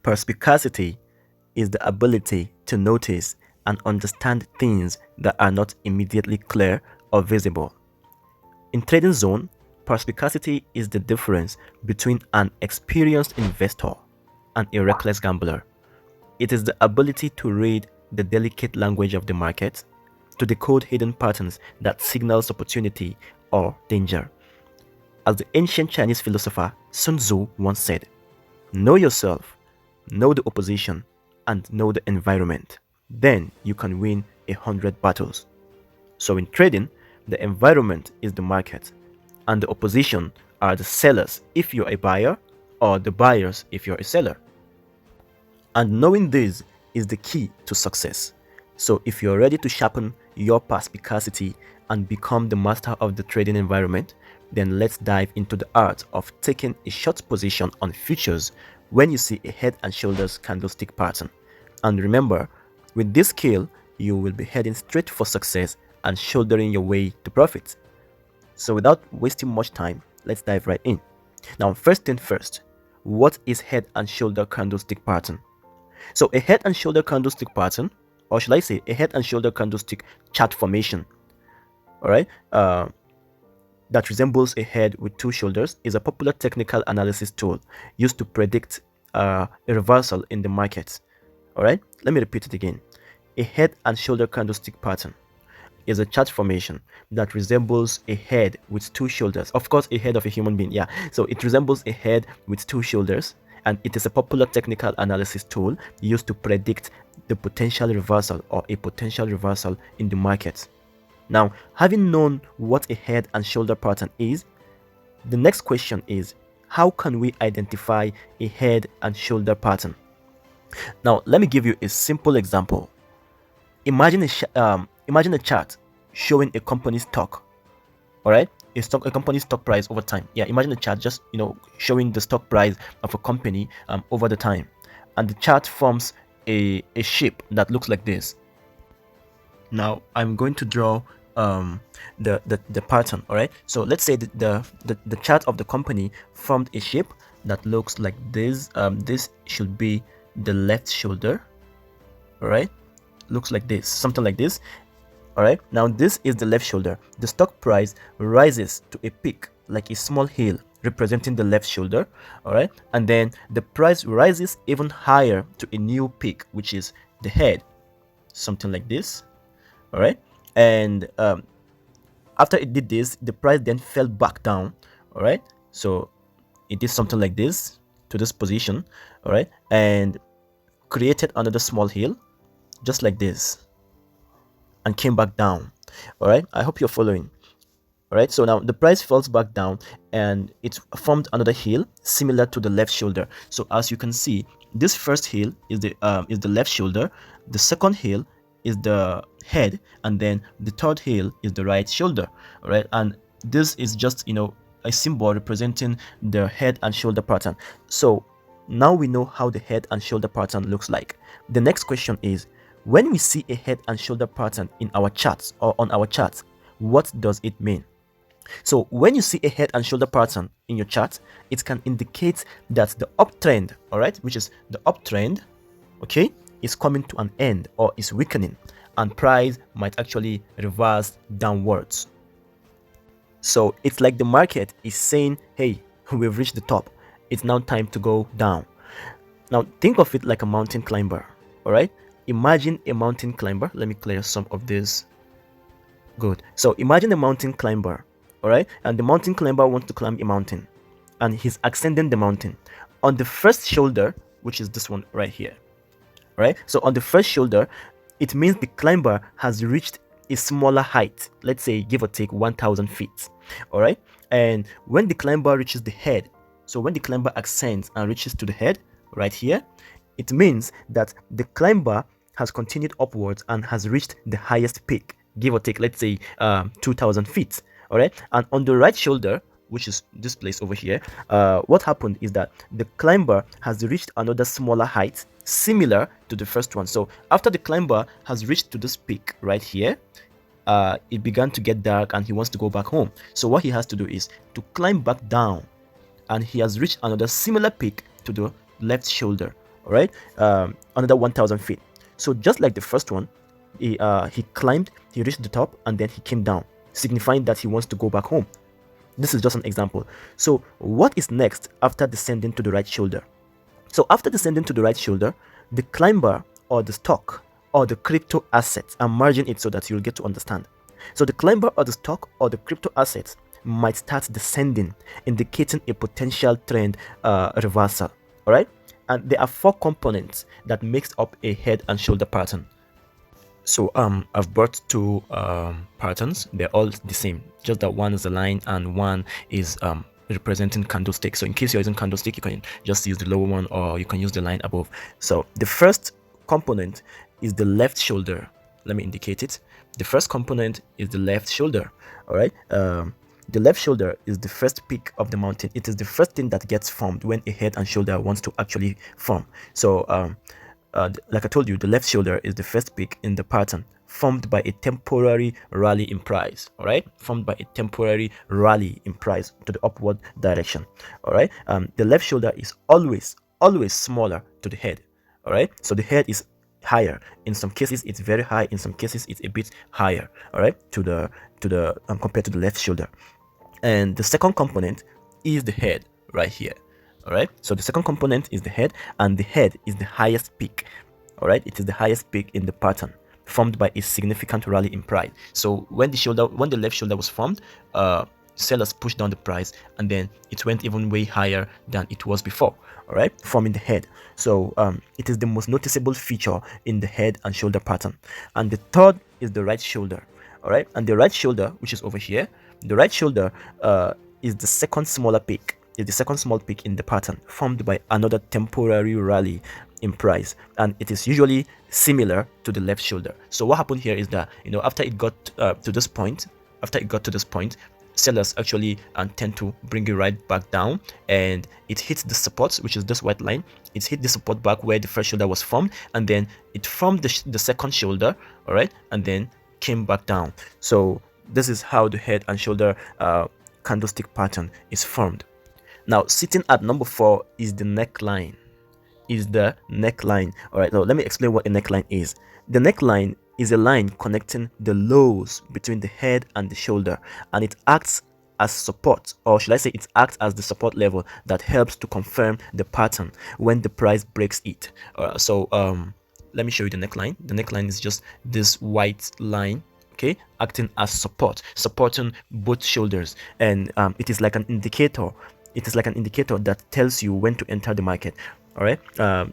Perspicacity is the ability to notice and understand things that are not immediately clear or visible. In trading zone, perspicacity is the difference between an experienced investor and a reckless gambler. It is the ability to read the delicate language of the market, to decode hidden patterns that signals opportunity or danger. As the ancient Chinese philosopher Sun Tzu once said, know yourself, know the opposition, and know the environment. Then you can win 100 battles. So in trading, the environment is the market, and the opposition are the sellers if you're a buyer, or the buyers if you're a seller. And knowing this is the key to success. So if you're ready to sharpen your perspicacity and become the master of the trading environment, then let's dive into the art of taking a short position on futures when you see a head and shoulders candlestick pattern. And remember, with this skill, you will be heading straight for success and shouldering your way to profit. So without wasting much time, let's dive right in. Now, first thing first, what is head and shoulder candlestick pattern? So a head and shoulder candlestick pattern, or should I say a head and shoulder candlestick chart formation, all right, that resembles a head with two shoulders, is a popular technical analysis tool used to predict a reversal in the markets. All right, let me repeat it again. A head and shoulder candlestick pattern is a chart formation that resembles a head with two shoulders. Of course, a head of a human being. Yeah, so it resembles a head with two shoulders, and it is a popular technical analysis tool used to predict the potential reversal or a potential reversal in the market. Now, having known what a head and shoulder pattern is, the next question is, how can we identify a head and shoulder pattern? Now, let me give you a simple example. Imagine a chart showing a company's stock, all right, a company's stock price over time. Yeah, imagine a chart just showing the stock price of a company over the time, and the chart forms a shape that looks like this. Now I'm going to draw the pattern. All right, so let's say the chart of the company formed a shape that looks like this. This should be the left shoulder. All right, looks like this, something like this. All right, now this is the left shoulder. The stock price rises to a peak like a small hill representing the left shoulder. All right, and then the price rises even higher to a new peak, which is the head, something like this. All right, and after it did this, the price then fell back down. All right, so it did something like this to this position. All right, and created another small hill just like this and came back down. All right, I hope you're following. All right, so now the price falls back down and it formed another hill similar to the left shoulder. So as you can see, this first hill is the left shoulder, the second hill is the head, and then the third hill is the right shoulder. All right, and this is just a symbol representing the head and shoulder pattern. So now we know how the head and shoulder pattern looks like. The next question is, when we see a head and shoulder pattern in our charts or on our charts, what does it mean? So when you see a head and shoulder pattern in your chart, it can indicate that the uptrend, all right, which is the uptrend, okay, is coming to an end or is weakening, and price might actually reverse downwards. So it's like the market is saying, hey, we've reached the top, it's now time to go down. Now think of it like a mountain climber. All right, imagine a mountain climber. Let me clear some of this. Good. So imagine a mountain climber. All right, and the mountain climber wants to climb a mountain, and he's ascending the mountain. On the first shoulder, which is this one right here, right? So on the first shoulder, it means the climber has reached a smaller height, let's say give or take 1,000 feet. All right, and when the climber reaches the head, so when the climber ascends and reaches to the head right here, it means that the climber has continued upwards and has reached the highest peak, give or take, let's say 2,000 feet. All right, and on the right shoulder, which is this place over here, what happened is that the climber has reached another smaller height similar to the first one. So after the climber has reached to this peak right here, it began to get dark and he wants to go back home. So what he has to do is to climb back down, and he has reached another similar peak to the left shoulder. all right, another 1,000 feet. So just like the first one, he climbed, he reached the top, and then he came down, signifying that he wants to go back home. This is just an example. So what is next after descending to the right shoulder? So after descending to the right shoulder, the climber or the stock or the crypto assets, I'm merging it so that you'll get to understand. So the climber or the stock or the crypto assets might start descending, indicating a potential trend reversal. All right, and there are 4 components that makes up a head and shoulder pattern. So I've brought 2 patterns. They're all the same, just that one is a line and one is representing candlestick. So in case you're using candlestick, you can just use the lower one, or you can use the line above. So the first component is the left shoulder. Let me indicate it. The first component is the left shoulder. All right, the left shoulder is the first peak of the mountain. It is the first thing that gets formed when a head and shoulder wants to actually form. So like I told you, the left shoulder is the first peak in the pattern, formed by a temporary rally in price. All right, formed by a temporary rally in price to the upward direction. All right, the left shoulder is always smaller to the head. All right, so the head is higher. In some cases it's very high, in some cases it's a bit higher, all right, to the compared to the left shoulder. And the second component is the head right here. All right, so the second component is the head, and the head is the highest peak. All right, it is the highest peak in the pattern, formed by a significant rally in price. So when the left shoulder was formed, sellers pushed down the price, and then it went even way higher than it was before. All right, forming the head. So it is the most noticeable feature in the head and shoulder pattern. And the third is the right shoulder. All right, and the right shoulder, which is over here, the right shoulder is the second smaller peak. Is the second small peak in the pattern, formed by another temporary rally in price, and it is usually similar to the left shoulder. So what happened here is that, after it got to this point, sellers actually tend to bring it right back down, and it hits the support, which is this white line. It hit the support back where the first shoulder was formed, and then it formed the second shoulder, all right, and then came back down. So this is how the head and shoulder candlestick pattern is formed. Now, sitting at number 4 is the neckline. All right, now let me explain what a neckline is. The neckline is a line connecting the lows between the head and the shoulder, and it acts as support, or should I say it acts as the support level that helps to confirm the pattern when the price breaks it. So let me show you the neckline. The neckline is just this white line, okay, acting as support, supporting both shoulders, and it is like an indicator. It is like an indicator that tells you when to enter the market. All right,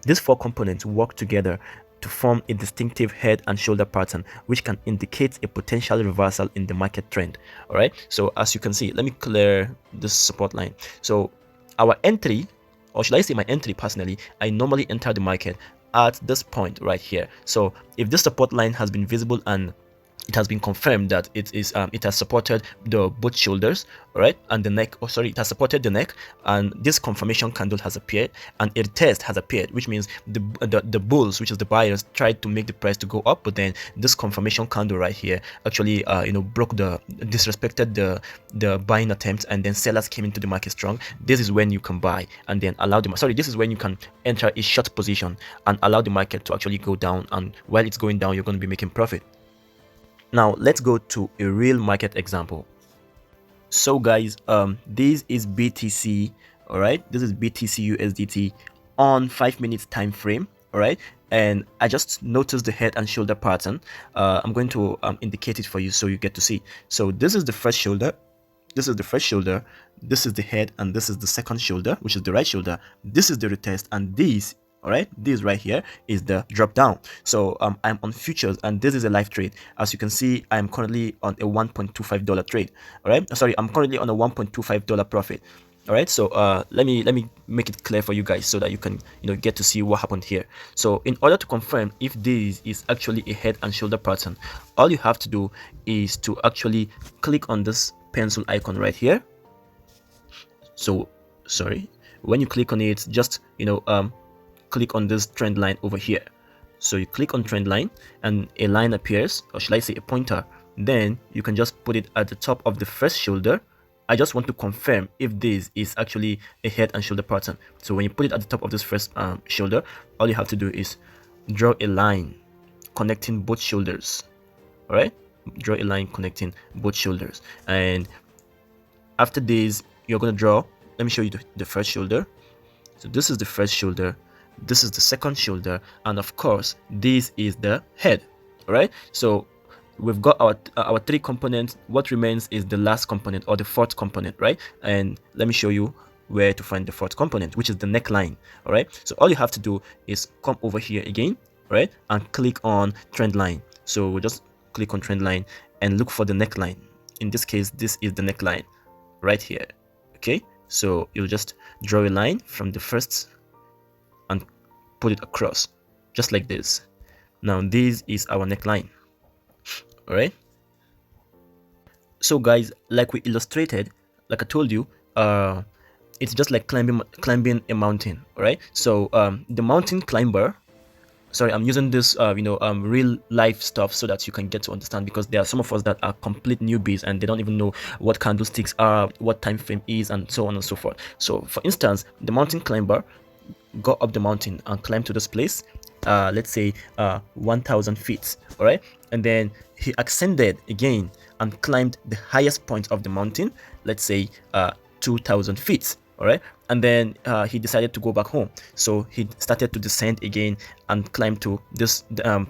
these 4 components work together to form a distinctive head and shoulder pattern, which can indicate a potential reversal in the market trend. All right, so as you can see, let me clear this support line. So our entry, or should I say my entry personally, I normally enter the market at this point right here. So if this support line has been visible and it has been confirmed that it has supported the both shoulders, all right, and the neck, it has supported the neck, and this confirmation candle has appeared, and a test has appeared, which means the bulls, which is the buyers, tried to make the price to go up, but then this confirmation candle right here actually disrespected the buying attempt, and then sellers came into the market strong. This is when you can buy and then allow this is when you can enter a short position and allow the market to actually go down, and while it's going down, you're going to be making profit. Now let's go to a real market example. So guys, this is BTC. All right, this is BTC USDT on 5 minutes time frame. All right, and I just noticed the head and shoulder pattern. I'm going to indicate it for you so you get to see. So this is the first shoulder, this is the first shoulder, this is the head, and this is the second shoulder, which is the right shoulder. This is the retest, and this, all right, this right here is the drop down. So I'm on futures, and this is a live trade. As you can see, I'm currently on a $1.25 trade. All right, sorry, I'm currently on a $1.25 profit. All right, so let me make it clear for you guys so that you can get to see what happened here. So in order to confirm if this is actually a head and shoulder pattern, all you have to do is to actually click on this pencil icon right here. So sorry, when you click on it, just click on this trend line over here. So you click on trend line and a line appears, or should I say a pointer. Then you can just put it at the top of the first shoulder, I just want to confirm if this is actually a head and shoulder pattern. So when you put it at the top of this first shoulder, all you have to do is draw a line connecting both shoulders. All right, draw a line connecting both shoulders, and after this you're going to draw, let me show you the first shoulder. So this is the first shoulder, this is the second shoulder, and of course this is the head. All right, so we've got our three components. What remains is the last component, or the fourth component, right? And let me show you where to find the fourth component, which is the neckline. All right, so all you have to do is come over here again, right, and click on trend line. So we'll just click on trend line and look for the neckline. In this case, this is the neckline right here. Okay, so you'll just draw a line from the first and put it across just like this. Now this is our neckline. All right, so guys, like we illustrated, like I told you, it's just like climbing a mountain. All right, so the mountain climber, sorry, I'm using this real life stuff so that you can get to understand, because there are some of us that are complete newbies and they don't even know what candlesticks are, what time frame is, and so on and so forth. So for instance, the mountain climber got up the mountain and climbed to this place, let's say 1,000 feet. All right, and then he ascended again and climbed the highest point of the mountain, let's say 2,000 feet. All right, and then he decided to go back home, so he started to descend again and climb to this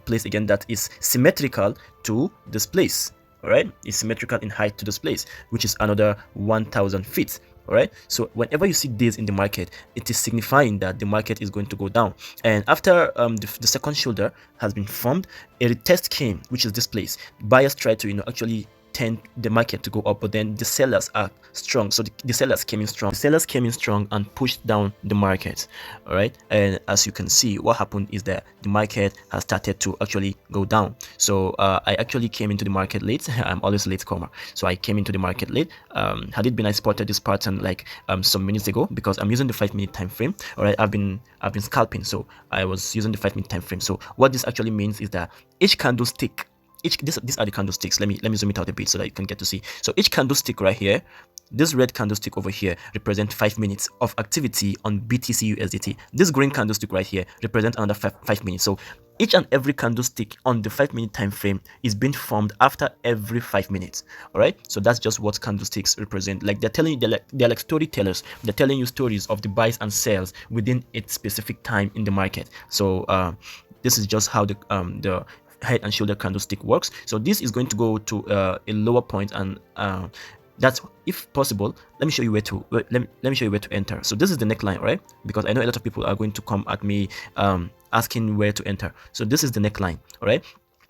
place again that is symmetrical to this place. All right, it's symmetrical in height to this place, which is another 1,000 feet. All right, so whenever you see this in the market, it is signifying that the market is going to go down. And after the second shoulder has been formed, a retest came, which is this place. Buyers tried to actually tend the market to go up, but then the sellers are strong, so the sellers came in strong. The sellers came in strong and pushed down the market. All right, and as you can see, what happened is that the market has started to actually go down. So I actually came into the market late. I'm always a late comer, so I came into the market late. Had it been I spotted this pattern like some minutes ago, because I'm using the 5-minute time frame. All right, I've been scalping, so I was using the 5-minute time frame. So what this actually means is that each candlestick, these are the candlesticks. Let me zoom it out a bit so that you can get to see. So each candlestick right here, this red candlestick over here, represents 5 minutes of activity on BTC USDT. This green candlestick right here represents another 5 minutes. So each and every candlestick on the 5-minute time frame is being formed after every 5 minutes. All right, so that's just what candlesticks represent. Like they're telling you, they're like storytellers. They're telling you stories of the buys and sells within a specific time in the market. So this is just how the head and shoulder candlestick works. So this is going to go to a lower point, and that's, if possible, let me show you where to let me show you where to enter. So this is the neckline, right? Because I know a lot of people are going to come at me asking where to enter. So this is the neckline, all right,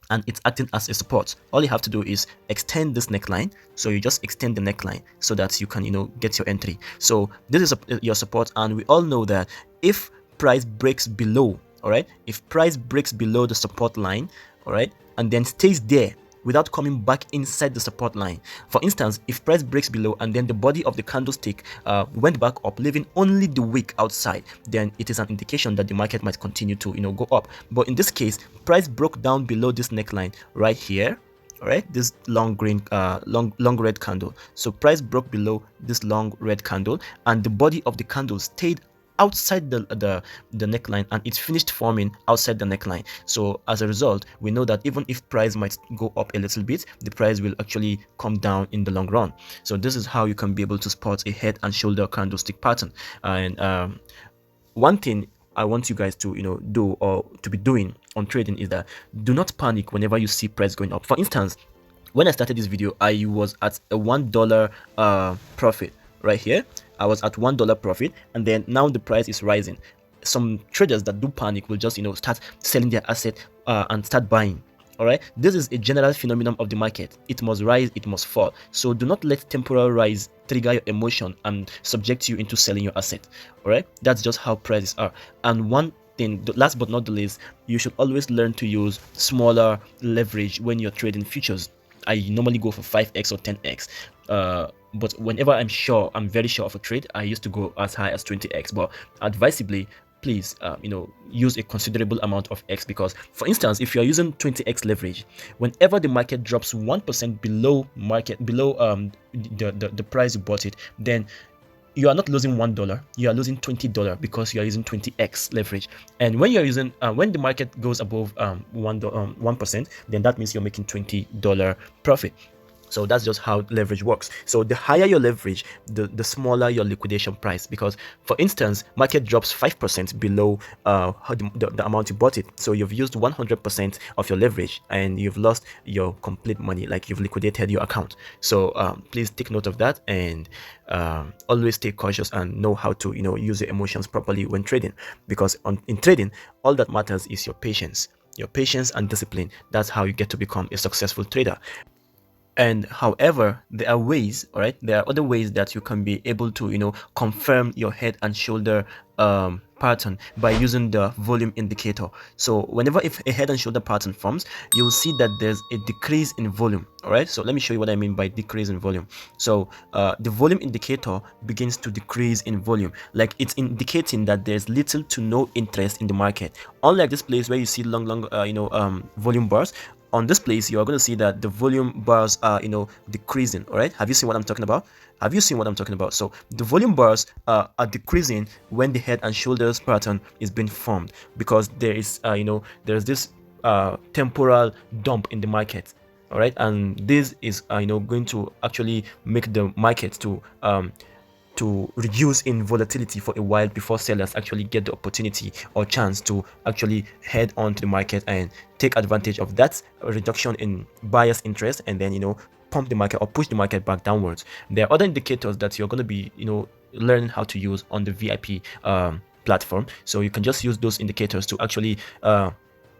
and it's acting as a support. All you have to do is extend this neckline. So you just extend the neckline so that you can get your entry. So this is your support, and we all know that if price breaks below, all right, if price breaks below the support line, all right, and then stays there without coming back inside the support line. For instance, if price breaks below and then the body of the candlestick went back up, leaving only the wick outside, then it is an indication that the market might continue to go up. But in this case, price broke down below this neckline right here. All right, this long green long red candle. So price broke below this long red candle, and the body of the candle stayed outside the neckline, and it's finished forming outside the neckline. So as a result, we know that even if price might go up a little bit, the price will actually come down in the long run. So this is how you can be able to spot a head and shoulder candlestick pattern. And one thing I want you guys to do, or to be doing on trading, is that do not panic whenever you see price going up. For instance, when I started this video, I was at a $1 profit right here. I was at $1 profit, and then now the price is rising. Some traders that do panic will just start selling their asset and start buying. All right, this is a general phenomenon of the market. It must rise, it must fall. So do not let temporal rise trigger your emotion and subject you into selling your asset. All right, that's just how prices are. And one thing, last but not the least, you should always learn to use smaller leverage when you're trading futures. I normally go for 5x or 10x. But whenever I'm very sure of a trade, I used to go as high as 20x. But advisably, please use a considerable amount of X, because for instance, if you are using 20x leverage, whenever the market drops 1% below the price you bought it, then you are not losing $1, you are losing $20 because you are using 20x leverage. And when you're using when the market goes above 1%, then that means you're making $20 profit. So that's just how leverage works. So the higher your leverage, the smaller your liquidation price. Because for instance, market drops 5% below the amount you bought it. So you've used 100% of your leverage and you've lost your complete money, like you've liquidated your account. So please take note of that, and always stay cautious and know how to use your emotions properly when trading. Because in trading, all that matters is your patience and discipline. That's how you get to become a successful trader. And however, there are ways, all right, there are other ways that you can be able to confirm your head and shoulder pattern by using the volume indicator. So whenever if a head and shoulder pattern forms, you'll see that there's a decrease in volume. All right, so let me show you what I mean by decrease in volume. So the volume indicator begins to decrease in volume, like it's indicating that there's little to no interest in the market. Unlike this place where you see long volume bars, on this place you are going to see that the volume bars are decreasing. All right, have you seen what I'm talking about? So the volume bars are decreasing when the head and shoulders pattern is being formed, because there is there's this temporal dump in the market. All right, and this is going to actually make the market to reduce in volatility for a while before sellers actually get the opportunity or chance to actually head on to the market and take advantage of that reduction in buyers' interest, and then pump the market or push the market back downwards. There are other indicators that you're going to be learning how to use on the VIP platform, so you can just use those indicators to actually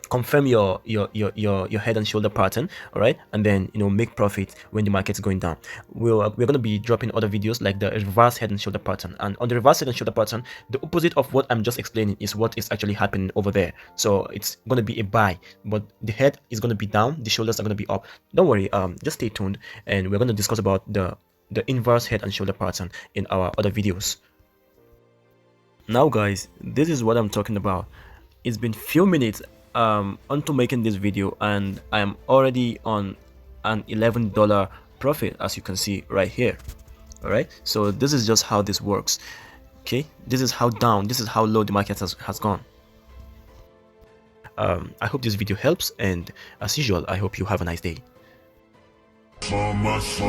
confirm your head and shoulder pattern. All right, and then make profit when the market's going down. We're going to be dropping other videos like the reverse head and shoulder pattern, and on the reverse head and shoulder pattern, the opposite of what I'm just explaining is what is actually happening over there. So it's going to be a buy, but the head is going to be down, the shoulders are going to be up. Don't worry, just stay tuned, and we're going to discuss about the inverse head and shoulder pattern in our other videos. Now guys, this is what I'm talking about. It's been few minutes onto making this video, and I am already on an $11 profit, as you can see right here. All right, so this is just how this works. Okay, this is how low the market has gone. I hope this video helps, and as usual, I hope you have a nice day. So much.